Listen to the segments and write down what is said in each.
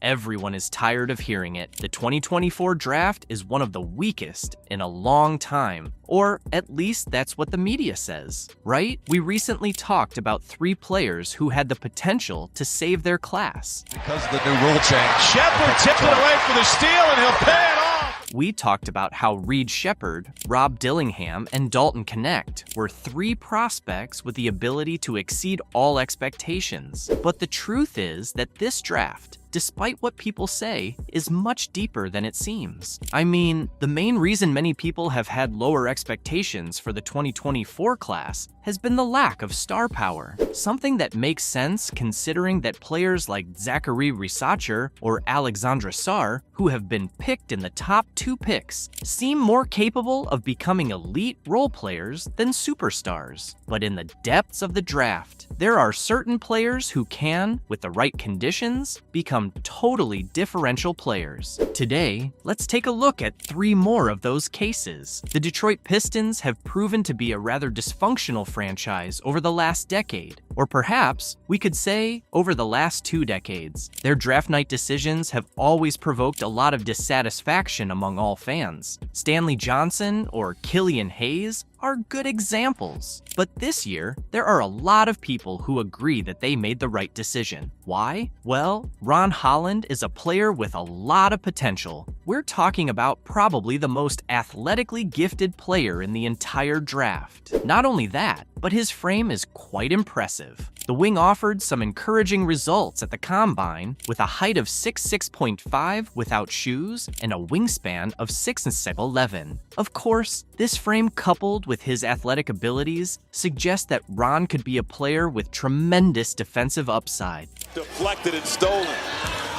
everyone is tired of hearing it. The 2024 draft is one of the weakest in a long time. Or at least that's what the media says, right? We recently talked about 3 players who had the potential to save their class. Because of the new rule change. Shepard tipped it away for the steal, and he'll pay it off. We talked about how Reed Shepard, Rob Dillingham, and Dalton Knecht were 3 prospects with the ability to exceed all expectations. But the truth is that this draft, despite what people say, is much deeper than it seems. I mean, the main reason many people have had lower expectations for the 2024 class has been the lack of star power. Something that makes sense considering that players like Zachary Risacher or Alexandre Sarr, who have been picked in the top 2 picks, seem more capable of becoming elite role players than superstars. But in the depths of the draft, there are certain players who can, with the right conditions, become totally differential players. Today, let's take a look at 3 more of those cases. The Detroit Pistons have proven to be a rather dysfunctional franchise over the last decade, or perhaps we could say over the last 2 decades. Their draft night decisions have always provoked a lot of dissatisfaction among all fans. Stanley Johnson or Killian Hayes are good examples. But this year, there are a lot of people who agree that they made the right decision. Why? Well, Ron Holland is a player with a lot of potential. We're talking about probably the most athletically gifted player in the entire draft. Not only that, but his frame is quite impressive. The wing offered some encouraging results at the combine with a height of 6'6.5" without shoes and a wingspan of 6'11". Of course, this frame coupled with his athletic abilities suggests that Ron could be a player with tremendous defensive upside. Deflected and stolen.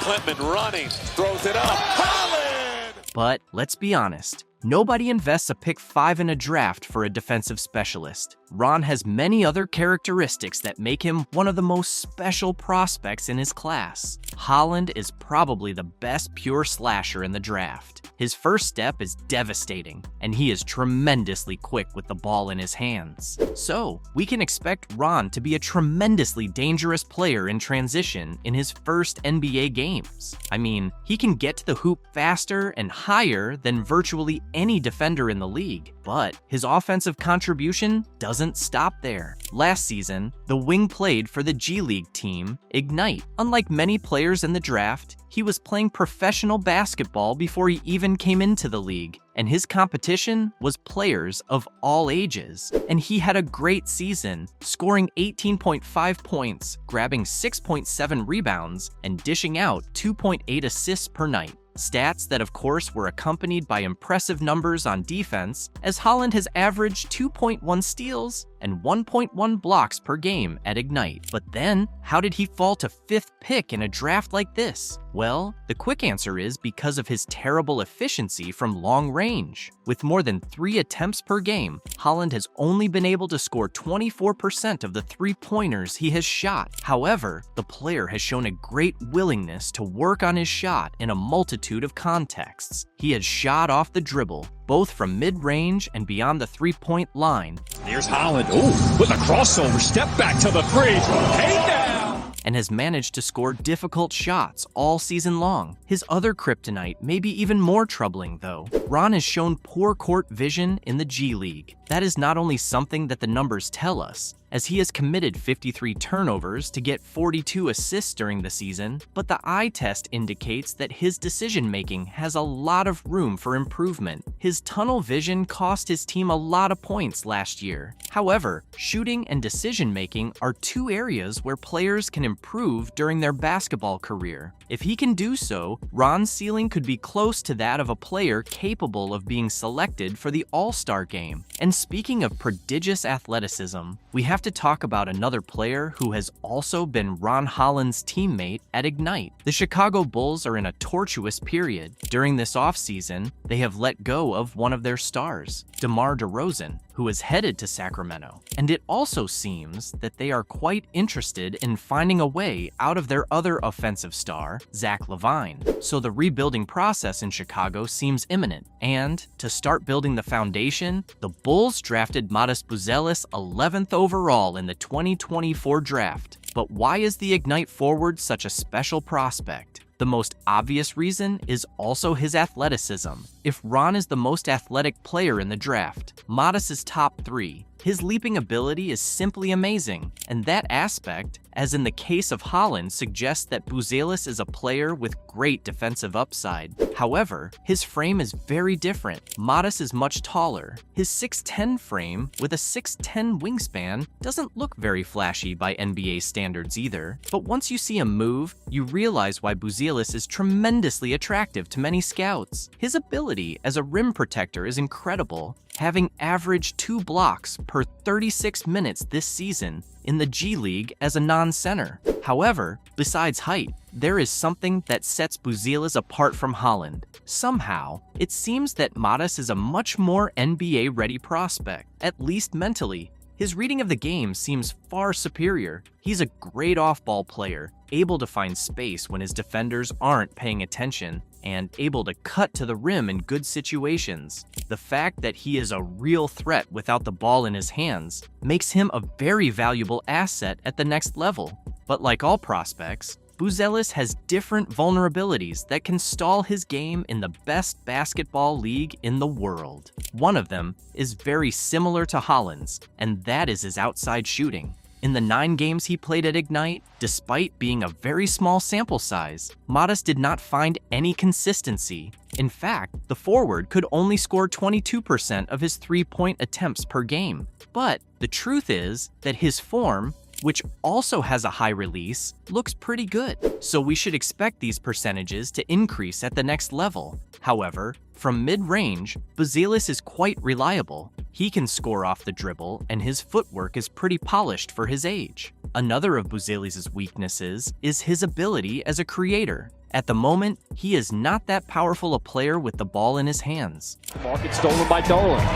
Klintman running, throws it up. Holland! But let's be honest. Nobody invests a pick 5 in a draft for a defensive specialist. Ron has many other characteristics that make him one of the most special prospects in his class. Holland is probably the best pure slasher in the draft. His first step is devastating, and he is tremendously quick with the ball in his hands. So, we can expect Ron to be a tremendously dangerous player in transition in his first NBA games. I mean, he can get to the hoop faster and higher than virtually any defender in the league, but his offensive contribution doesn't stop there. Last season, the wing played for the G League team, Ignite. Unlike many players in the draft, he was playing professional basketball before he even came into the league, and his competition was players of all ages. And he had a great season, scoring 18.5 points, grabbing 6.7 rebounds, and dishing out 2.8 assists per night. Stats that of course were accompanied by impressive numbers on defense, as Holland has averaged 2.1 steals and 1.1 blocks per game at Ignite. But then, how did he fall to 5th pick in a draft like this? Well, the quick answer is because of his terrible efficiency from long range. With more than 3 attempts per game, Holland has only been able to score 24% of the 3-pointers he has shot. However, the player has shown a great willingness to work on his shot in a multitude of contexts. He has shot off the dribble, both from mid-range and beyond the 3-point line. Here's Holland, with a crossover, step back to the 3, hey down! And has managed to score difficult shots all season long. His other kryptonite may be even more troubling though. Ron has shown poor court vision in the G League. That is not only something that the numbers tell us, as he has committed 53 turnovers to get 42 assists during the season, but the eye test indicates that his decision-making has a lot of room for improvement. His tunnel vision cost his team a lot of points last year. However, shooting and decision-making are 2 areas where players can improve during their basketball career. If he can do so, Ron's ceiling could be close to that of a player capable of being selected for the All-Star game. And speaking of prodigious athleticism, we have to talk about another player who has also been Ron Holland's teammate at Ignite. The Chicago Bulls are in a tortuous period. During this offseason, they have let go of one of their stars, DeMar DeRozan, who is headed to Sacramento. And it also seems that they are quite interested in finding a way out of their other offensive star, Zach LaVine. So the rebuilding process in Chicago seems imminent. And to start building the foundation, the Bulls drafted Matas Buzelis 11th overall in the 2024 draft. But why is the Ignite forward such a special prospect? The most obvious reason is also his athleticism. If Ron is the most athletic player in the draft, Matas is top 3. His leaping ability is simply amazing, and that aspect, as in the case of Holland, suggests that Buzelis is a player with great defensive upside. However, his frame is very different. Matas is much taller. His 6'10 frame with a 6'10 wingspan doesn't look very flashy by NBA standards either, but once you see him move, you realize why Buzelis is tremendously attractive to many scouts. His ability as a rim protector is incredible, having averaged 2 blocks per 36 minutes this season in the G League as a non-center. However, besides height, there is something that sets Buzelis apart from Holland. Somehow, it seems that Matas is a much more NBA-ready prospect, at least mentally. His reading of the game seems far superior. He's a great off-ball player, able to find space when his defenders aren't paying attention, and able to cut to the rim in good situations. The fact that he is a real threat without the ball in his hands makes him a very valuable asset at the next level. But like all prospects, Buzelis has different vulnerabilities that can stall his game in the best basketball league in the world. One of them is very similar to Holland's, and that is his outside shooting. In the 9 games he played at Ignite, despite being a very small sample size, Matas did not find any consistency. In fact, the forward could only score 22% of his 3-point attempts per game. But the truth is that his form, which also has a high release, looks pretty good. So we should expect these percentages to increase at the next level. However, from mid-range, Buzelis is quite reliable. He can score off the dribble, and his footwork is pretty polished for his age. Another of Buzelis' weaknesses is his ability as a creator. At the moment, he is not that powerful a player with the ball in his hands. Market stolen by Darland.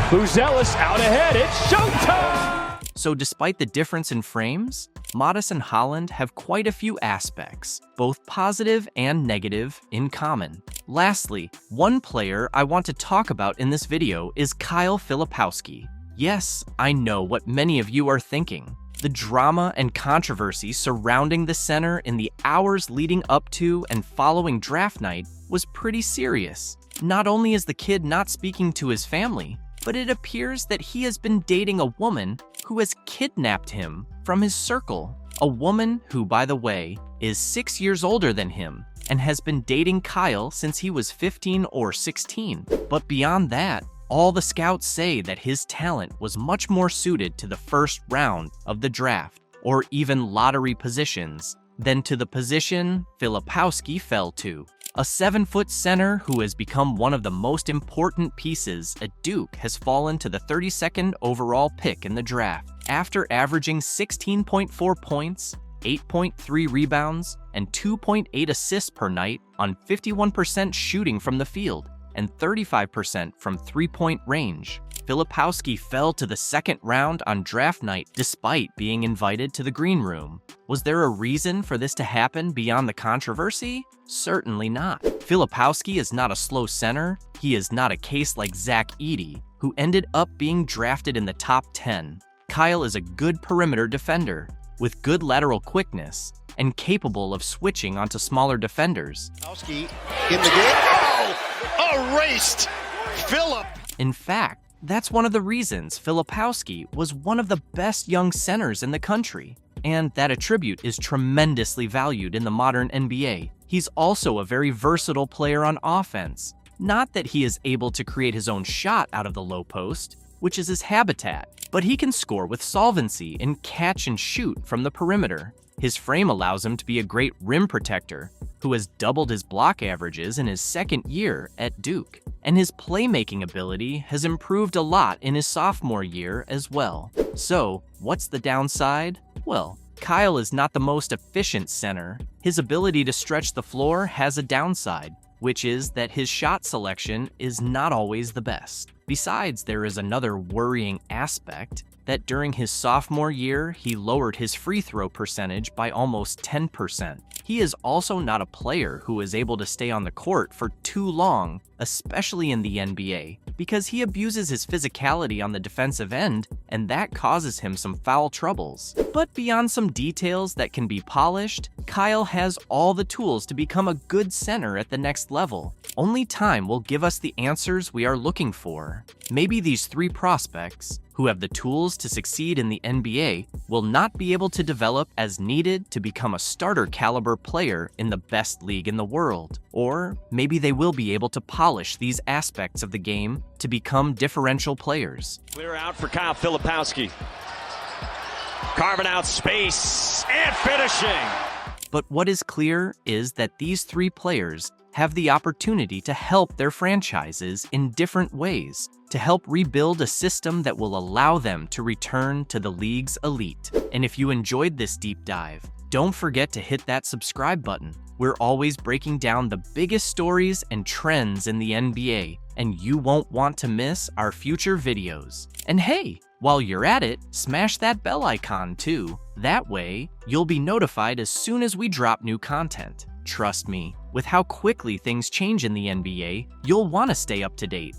Buzelis out ahead. It's showtime! So despite the difference in frames, Matas and Holland have quite a few aspects, both positive and negative, in common. Lastly, one player I want to talk about in this video is Kyle Filipowski. Yes, I know what many of you are thinking. The drama and controversy surrounding the center in the hours leading up to and following draft night was pretty serious. Not only is the kid not speaking to his family, but it appears that he has been dating a woman who has kidnapped him from his circle. A woman who, by the way, is 6 years older than him and has been dating Kyle since he was 15 or 16. But beyond that, all the scouts say that his talent was much more suited to the first round of the draft, or even lottery positions, than to the position Filipowski fell to. A 7-foot center who has become one of the most important pieces at Duke has fallen to the 32nd overall pick in the draft, after averaging 16.4 points, 8.3 rebounds, and 2.8 assists per night on 51% shooting from the field and 35% from 3-point range. Filipowski fell to the 2nd round on draft night despite being invited to the green room. Was there a reason for this to happen beyond the controversy? Certainly not. Filipowski is not a slow center. He is not a case like Zach Edey, who ended up being drafted in the top 10. Kyle is a good perimeter defender, with good lateral quickness, and capable of switching onto smaller defenders. In the game. Oh, erased. Philip. In fact, that's one of the reasons Filipowski was one of the best young centers in the country, and that attribute is tremendously valued in the modern NBA. He's also a very versatile player on offense. Not that he is able to create his own shot out of the low post, which is his habitat, but he can score with solvency and catch and shoot from the perimeter. His frame allows him to be a great rim protector, who has doubled his block averages in his 2nd year at Duke. And his playmaking ability has improved a lot in his sophomore year as well. So, what's the downside? Well, Kyle is not the most efficient center. His ability to stretch the floor has a downside, which is that his shot selection is not always the best. Besides, there is another worrying aspect, that during his sophomore year, he lowered his free throw percentage by almost 10%. He is also not a player who is able to stay on the court for too long, especially in the NBA, because he abuses his physicality on the defensive end, and that causes him some foul troubles. But beyond some details that can be polished, Kyle has all the tools to become a good center at the next level. Only time will give us the answers we are looking for. Maybe these three prospects, who have the tools to succeed in the NBA, will not be able to develop as needed to become a starter caliber player in the best league in the world. Or maybe they will be able to polish these aspects of the game to become differential players. Clear out for Kyle Filipowski. Carving out space and finishing. But what is clear is that these three players have the opportunity to help their franchises in different ways, to help rebuild a system that will allow them to return to the league's elite. And if you enjoyed this deep dive, don't forget to hit that subscribe button. We're always breaking down the biggest stories and trends in the NBA, and you won't want to miss our future videos. And hey, while you're at it, smash that bell icon too. That way, you'll be notified as soon as we drop new content. Trust me, with how quickly things change in the NBA, you'll want to stay up to date.